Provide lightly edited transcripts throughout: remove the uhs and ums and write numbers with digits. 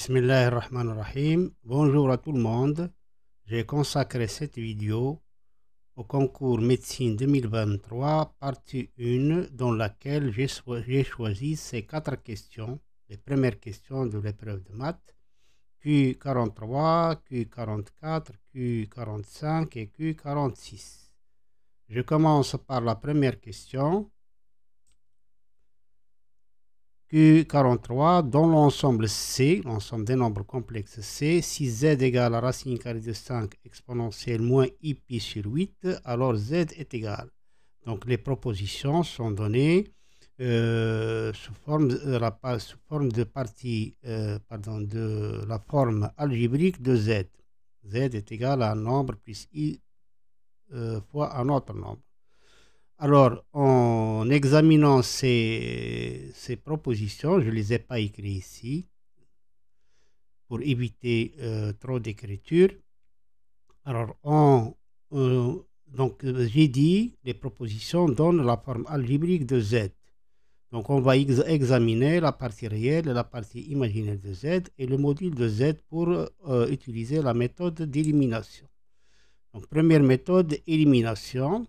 Bismillahirrahmanirrahim. Bonjour à tout le monde. J'ai consacré cette vidéo au concours médecine 2023, partie 1, dans laquelle j'ai choisi ces 4 questions, les premières questions de l'épreuve de maths, Q43, Q44, Q45 et Q46. Je commence par la première question. Q43, dans l'ensemble C, l'ensemble des nombres complexes C, si z égale à racine carrée de 5 exponentielle moins i pi sur 8, alors z est égal. Donc les propositions sont données sous forme de la forme algébrique de z. Z est égal à un nombre plus i fois un autre nombre. Alors, en examinant ces propositions, je ne les ai pas écrites ici pour éviter trop d'écriture. Alors, j'ai dit les propositions donnent la forme algébrique de z. Donc, on va examiner la partie réelle et la partie imaginaire de z et le module de z pour utiliser la méthode d'élimination. Donc, première méthode, élimination.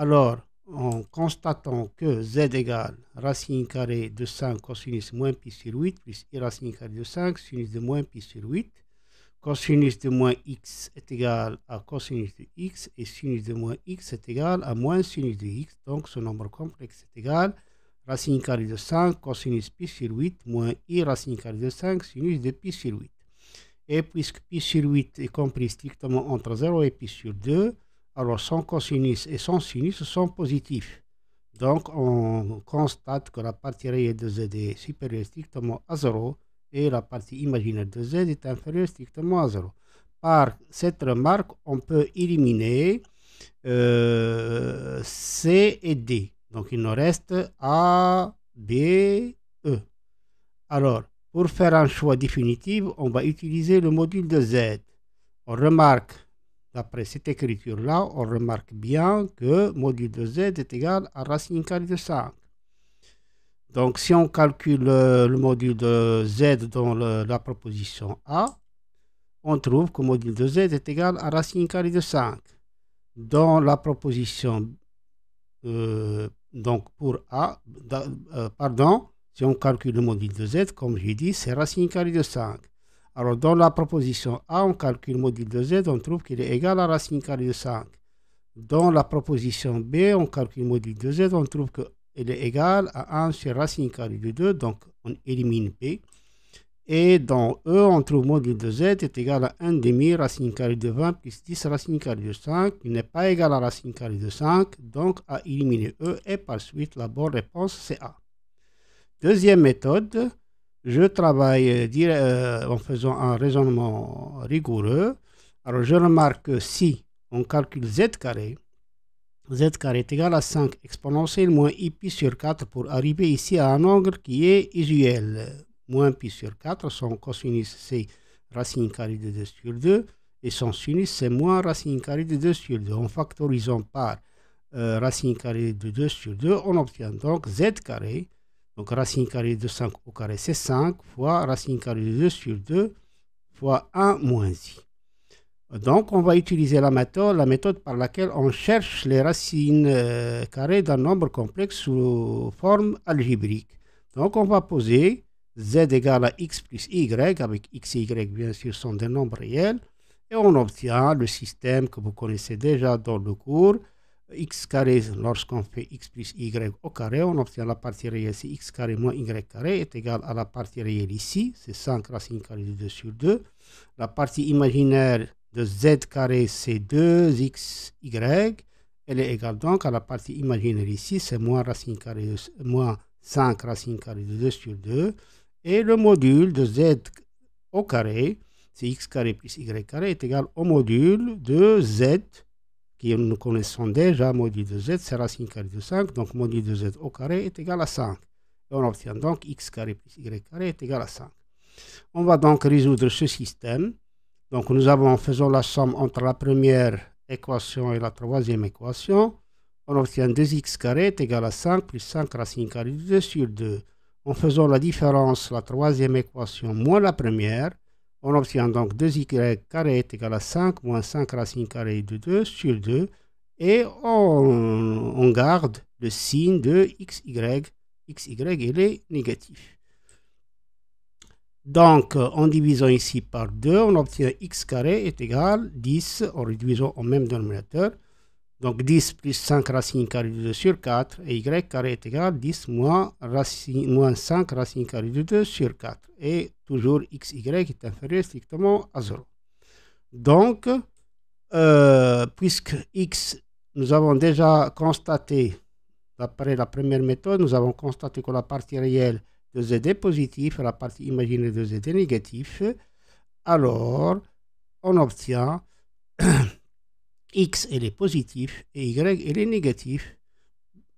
Alors, en constatant que z égale racine carrée de 5 cosinus moins pi sur 8 plus i racine carrée de 5 sinus de moins pi sur 8, cosinus de moins x est égal à cosinus de x et sinus de moins x est égal à moins sinus de x. Donc, ce nombre complexe est égal racine carrée de 5 cosinus pi sur 8 moins i racine carrée de 5 sinus de pi sur 8. Et puisque pi sur 8 est compris strictement entre 0 et pi sur 2, alors son cosinus et son sinus sont positifs. Donc on constate que la partie réelle de z est supérieure strictement à 0 et la partie imaginaire de z est inférieure strictement à 0. Par cette remarque, on peut éliminer C et D. Donc il nous reste A, B, E. Alors, pour faire un choix définitif, on va utiliser le module de z. On remarque, d'après cette écriture-là, on remarque bien que module de z est égal à racine carrée de 5. Donc, si on calcule le module de z dans la proposition A, on trouve que module de z est égal à racine carrée de 5. Dans la proposition, donc pour A, si on calcule le module de z, comme j'ai dit, c'est racine carrée de 5. Alors, dans la proposition A, on calcule le module de z, on trouve qu'il est égal à racine carrée de 5. Dans la proposition B, on calcule le module de z, on trouve qu'il est égal à 1 sur racine carrée de 2, donc on élimine B. Et dans E, on trouve le module de z est égal à 1 demi racine carrée de 20 plus 10 racine carrée de 5, qui n'est pas égal à racine carrée de 5, donc à éliminer E, et par suite, la bonne réponse, c'est A. Deuxième méthode, je travaille en faisant un raisonnement rigoureux. Alors, je remarque que si on calcule z carré est égal à 5 exponentielle moins i pi sur 4 pour arriver ici à un angle qui est usuel. Moins pi sur 4, son cosinus c'est racine carrée de 2 sur 2 et son sinus c'est moins racine carrée de 2 sur 2. En factorisant par racine carrée de 2 sur 2, on obtient donc z carré. Donc, racine carrée de 5 au carré, c'est 5 fois racine carrée de 2 sur 2 fois 1 moins i. Donc, on va utiliser la méthode par laquelle on cherche les racines carrées d'un nombre complexe sous forme algébrique. Donc, on va poser z égale à x plus y, avec x et y, bien sûr, sont des nombres réels. Et on obtient le système que vous connaissez déjà dans le cours. X carré, lorsqu'on fait x plus y au carré, on obtient la partie réelle, c'est x carré moins y carré, est égal à la partie réelle ici, c'est 5 racine carrée de 2 sur 2. La partie imaginaire de z carré, c'est 2xy, elle est égale donc à la partie imaginaire ici, c'est moins 5 racine carrée de 2 sur 2. Et le module de z au carré, c'est x carré plus y carré, est égal au module de z, que nous connaissons déjà, module de z, c'est racine carrée de 5, donc module de z au carré est égal à 5. Et on obtient donc x carré plus y carré est égal à 5. On va donc résoudre ce système. Donc nous avons, faisons la somme entre la première équation et la troisième équation. On obtient 2x carré est égal à 5 plus 5 racine carrée de 2 sur 2. En faisant la différence, la troisième équation moins la première, on obtient donc 2y carré est égal à 5 moins 5 racine carrée de 2 sur 2. Et on garde le signe de xy. Xy, il est négatif. Donc, en divisant ici par 2, on obtient x carré est égal à 10, en réduisant au même dénominateur. Donc, 10 plus 5 racine carrée de 2 sur 4, et y carré est égal à 10 moins 5 racine carrée de 2 sur 4. Et toujours xy est inférieur strictement à 0. Donc, puisque x, nous avons déjà constaté, d'après la première méthode, nous avons constaté que la partie réelle de z est positive et la partie imaginaire de z est négative. Alors, on obtient x elle est positif et y elle est négatif.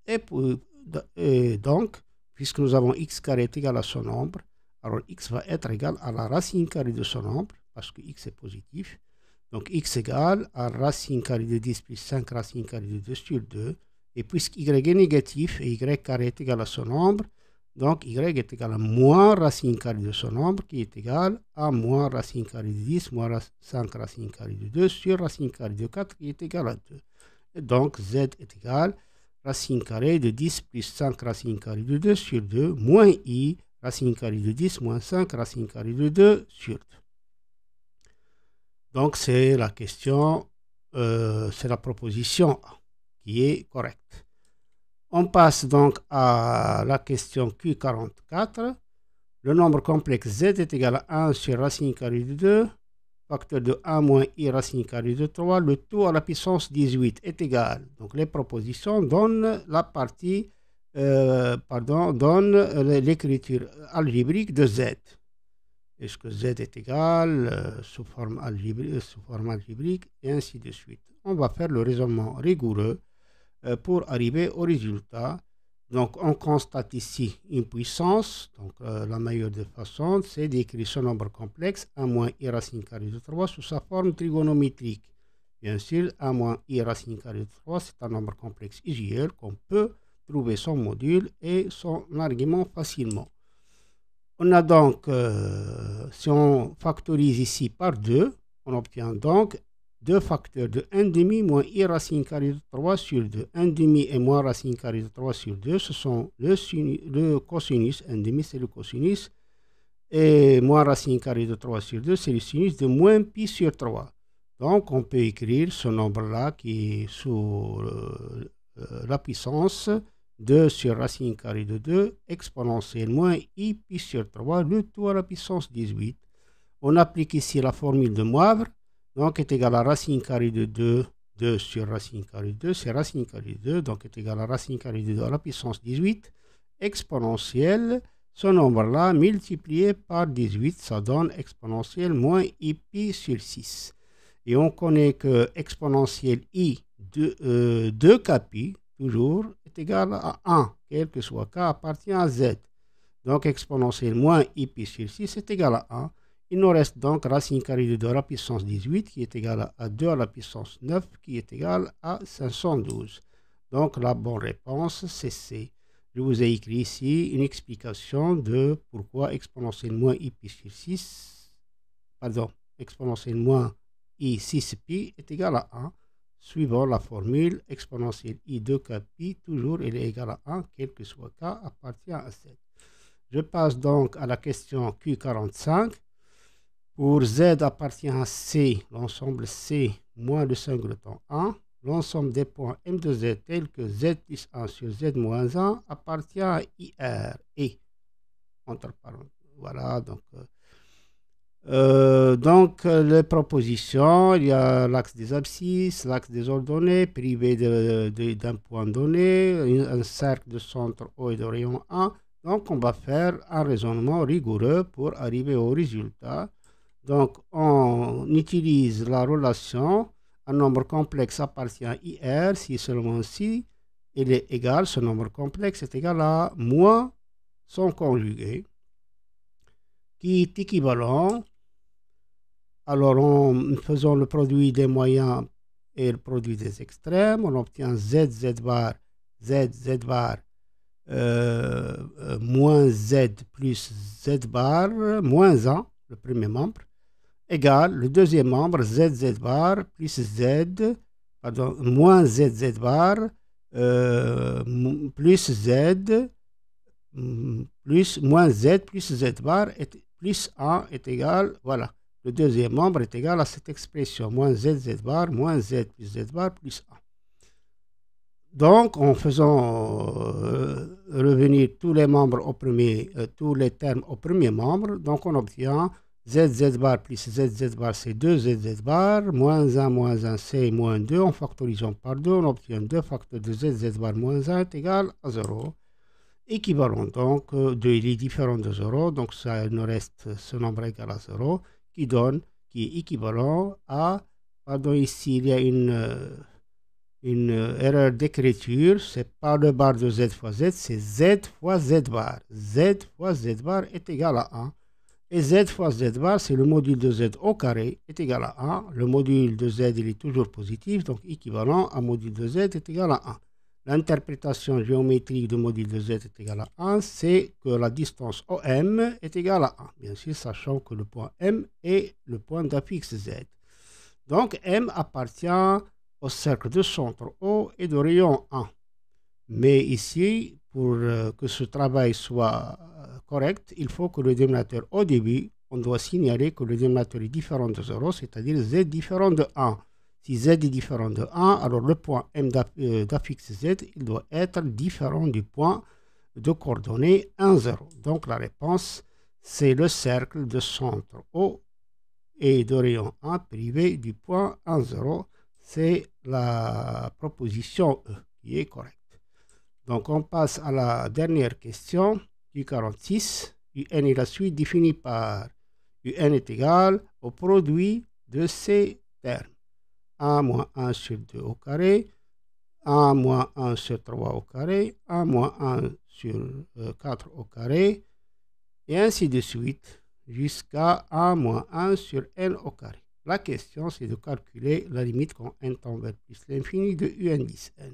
Et donc, puisque nous avons x carré est égal à son nombre, alors x va être égal à la racine carrée de son nombre, parce que x est positif. Donc x égale à racine carrée de 10 plus 5 racine carrée de 2 sur 2. Et puisque y est négatif et y carré est égal à son nombre, donc y est égal à moins racine carrée de son nombre, qui est égal à moins racine carrée de 10 moins 5 racine carrée de 2 sur racine carrée de 4, qui est égal à 2. Et donc z est égal à racine carrée de 10 plus 5 racine carrée de 2 sur 2 moins i racine carrée de 10 moins 5 racine carrée de 2 sur 2. Donc c'est la question, c'est la proposition A qui est correcte. On passe donc à la question Q44. Le nombre complexe z est égal à 1 sur racine carrée de 2, facteur de 1 moins i racine carrée de 3, le tout à la puissance 18 est égal. Donc les propositions donnent la partie, donnent l'écriture algébrique de z. Est-ce que z est égal sous forme algébrique, et ainsi de suite. On va faire le raisonnement rigoureux pour arriver au résultat. Donc, on constate ici une puissance. Donc, la meilleure des façons, c'est d'écrire ce nombre complexe, 1 moins i racine carrée de 3, sous sa forme trigonométrique. Bien sûr, 1 moins i racine carrée de 3, c'est un nombre complexe IGL qu'on peut trouver son module et son argument facilement. On a donc, si on factorise ici par 2, on obtient donc 2 facteurs de 1,5 moins i racine carrée de 3 sur 2. 1,5 et moins racine carrée de 3 sur 2, ce sont le cosinus. 1,5 c'est le cosinus. Et moins racine carrée de 3 sur 2, c'est le sinus de moins pi sur 3. Donc on peut écrire ce nombre-là qui est sous la puissance 2 sur racine carrée de 2 exponentielle moins i pi sur 3, le tout à la puissance 18. On applique ici la formule de Moivre. Donc est égal à racine carrée de 2, 2 sur racine carrée de 2, c'est racine carrée de 2, donc est égal à racine carrée de 2 à la puissance 18, exponentielle, ce nombre-là multiplié par 18, ça donne exponentielle moins i pi sur 6. Et on connaît que exponentielle i de 2kpi, toujours, est égal à 1, quel que soit k appartient à z. Donc exponentielle moins i pi sur 6 est égal à 1. Il nous reste donc racine carrée de 2 à la puissance 18 qui est égale à 2 à la puissance 9 qui est égale à 512. Donc la bonne réponse c'est C. Je vous ai écrit ici une explication de pourquoi exponentielle moins i pi sur 6, exponentielle moins i 6 pi est égal à 1, suivant la formule exponentielle i 2k pi, toujours elle est égale à 1, quel que soit k appartient à 7. Je passe donc à la question Q45. Pour z appartient à C, l'ensemble C moins le singleton 1. L'ensemble des points M de Z tels que Z plus 1 sur Z moins 1 appartient à IR et entre parenthèses. Voilà, donc les propositions, il y a l'axe des abscisses, l'axe des ordonnées, privé d'un point donné, un cercle de centre O et de rayon 1. Donc on va faire un raisonnement rigoureux pour arriver au résultat. Donc, on utilise la relation, un nombre complexe appartient à IR si seulement si il est égal, ce nombre complexe est égal à moins son conjugué, qui est équivalent. Alors, en faisant le produit des moyens et le produit des extrêmes, on obtient Z bar moins z plus z bar moins 1, le premier membre, égale le deuxième membre z bar plus z, pardon, moins z bar plus z plus moins z plus z bar plus 1 est égal, voilà, le deuxième membre est égal à cette expression, moins z bar moins z plus z bar plus 1. Donc, en faisant revenir tous les membres au premier, tous les termes au premier membre, donc on obtient z bar plus z bar, c'est 2z bar, moins 1, c'est moins 2, en factorisant par 2, on obtient 2 facteurs de z bar moins 1 est égal à 0. Équivalent donc, il est différent de 0, donc ça nous reste ce nombre égal à 0, qui est équivalent à, pardon, ici il y a une erreur d'écriture, c'est pas le bar de z fois z, c'est z fois z bar. Z fois z bar est égal à 1. Et z fois z bar, c'est le module de z au carré, est égal à 1. Le module de z, il est toujours positif, donc équivalent à module de z est égal à 1. L'interprétation géométrique du module de z est égal à 1, c'est que la distance OM est égale à 1. Bien sûr, sachant que le point M est le point d'affixe z. Donc, M appartient au cercle de centre O et de rayon 1. Mais ici, pour que ce travail soit correct, il faut que le dénominateur au début, on doit signaler que le dénominateur est différent de 0, c'est-à-dire z différent de 1. Si z est différent de 1, alors le point M d'affixe z, il doit être différent du point de coordonnées 1, 0. Donc la réponse, c'est le cercle de centre O et de rayon 1 privé du point 1, 0. C'est la proposition E qui est correcte. Donc on passe à la dernière question du 46. UN est la suite définie par UN est égal au produit de ces termes. 1 moins 1 sur 2 au carré, 1 moins 1 sur 3 au carré, 1 moins 1 sur 4 au carré, et ainsi de suite jusqu'à 1 moins 1 sur n au carré. La question, c'est de calculer la limite quand n tend vers plus l'infini de un 10n.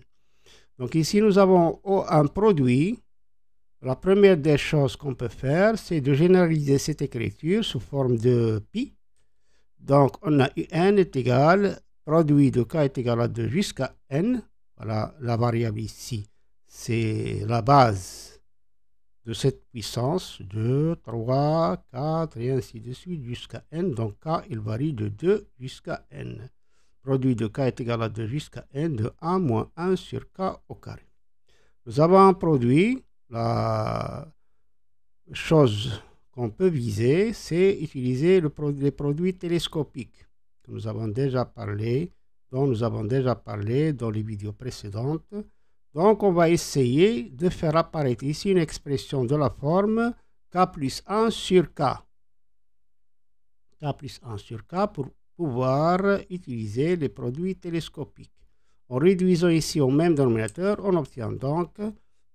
Donc ici, nous avons un produit. La première des choses qu'on peut faire, c'est de généraliser cette écriture sous forme de pi. Donc, on a un est égal, produit de k est égal à 2 jusqu'à n. Voilà, la variable ici, c'est la base de cette puissance, 2, 3, 4, et ainsi de suite, jusqu'à n. Donc, k, il varie de 2 jusqu'à n. Produit de k est égal à 2 jusqu'à n de 1 moins 1 sur k au carré. Nous avons un produit. La chose qu'on peut viser, c'est utiliser les produits télescopiques que nous avons déjà parlé, dont nous avons déjà parlé dans les vidéos précédentes. Donc, on va essayer de faire apparaître ici une expression de la forme k plus 1 sur k. K plus 1 sur k pour pouvoir utiliser les produits télescopiques. En réduisant ici au même dénominateur, on obtient donc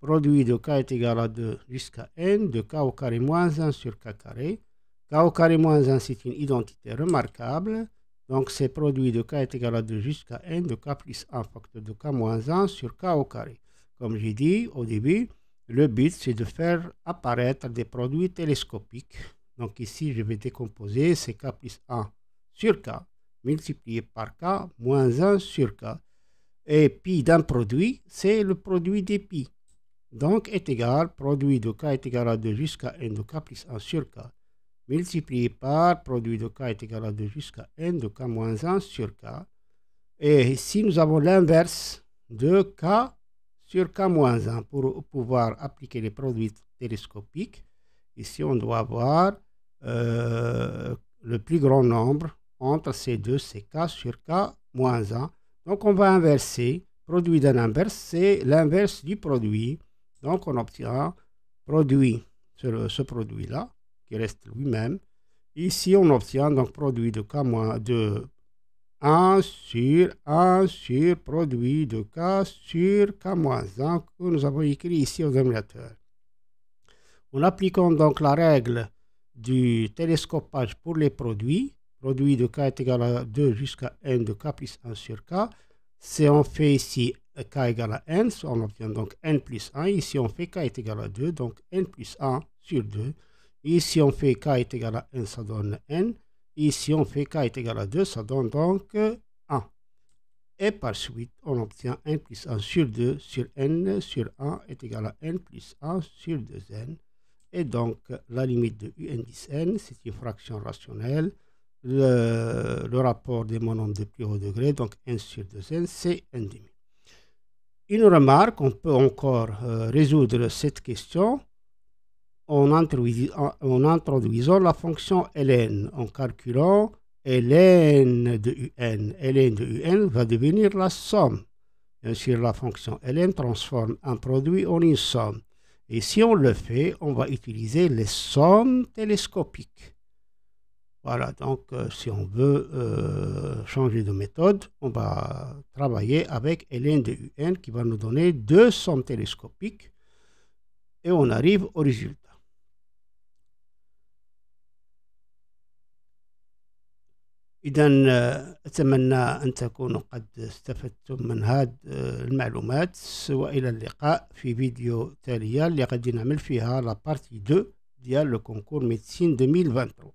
produit de k est égal à 2 jusqu'à n de k au carré moins 1 sur k carré. K au carré moins 1, c'est une identité remarquable. Donc, c'est produit de k est égal à 2 jusqu'à n de k plus 1 facteur de k moins 1 sur k au carré. Comme j'ai dit au début, le but, c'est de faire apparaître des produits télescopiques. Donc, ici, je vais décomposer ces k plus 1 sur k multiplié par k moins 1 sur k. Et pi d'un produit, c'est le produit des pi. Donc, est égal, produit de k est égal à 2 jusqu'à n de k plus 1 sur k, multiplié par produit de k est égal à 2 jusqu'à n de k moins 1 sur k. Et ici, nous avons l'inverse de k sur k moins 1. Pour pouvoir appliquer les produits télescopiques, ici, on doit avoir le plus grand nombre entre ces deux, c'est k sur k moins 1. Donc, on va inverser. Produit d'un inverse, c'est l'inverse du produit. Donc, on obtient produit sur ce produit-là, qui reste lui-même. Ici, on obtient donc produit de k moins de 1 sur produit de k sur k moins 1 que nous avons écrit ici au dénominateur. En appliquant donc la règle du télescopage pour les produits, produit de k est égal à 2 jusqu'à n de k plus 1 sur k, Si on fait ici k égale à n, on obtient donc n plus 1. Ici, on fait k est égal à 2, donc n plus 1 sur 2. Ici, on fait k est égal à n, ça donne n. Ici, on fait k est égal à 2, ça donne donc 1. Et par suite, on obtient n plus 1 sur 2 sur n sur 1 est égal à n plus 1 sur 2n. Et donc, la limite de un 10 n, c'est une fraction rationnelle. Le rapport des monombres de plus haut degré, donc n sur 2n, c'est n demi. Une remarque, on peut encore résoudre cette question en introduisant la fonction ln, en calculant ln de un. Ln de un va devenir la somme. Bien sûr, la fonction ln transforme un produit en une somme. Et si on le fait, on va utiliser les sommes télescopiques. Voilà, donc si on veut changer de méthode, on va travailler avec ln de un qui va nous donner deux sommes télescopiques et on arrive au résultat. إذا أتمنى أن تكونوا قد استفدتم من هذه المعلومات، وإلى اللقاء في فيديو تالية اللي غادي نعمل فيها لا بارتي 2 ديال لو كونكور ميديسين 2023.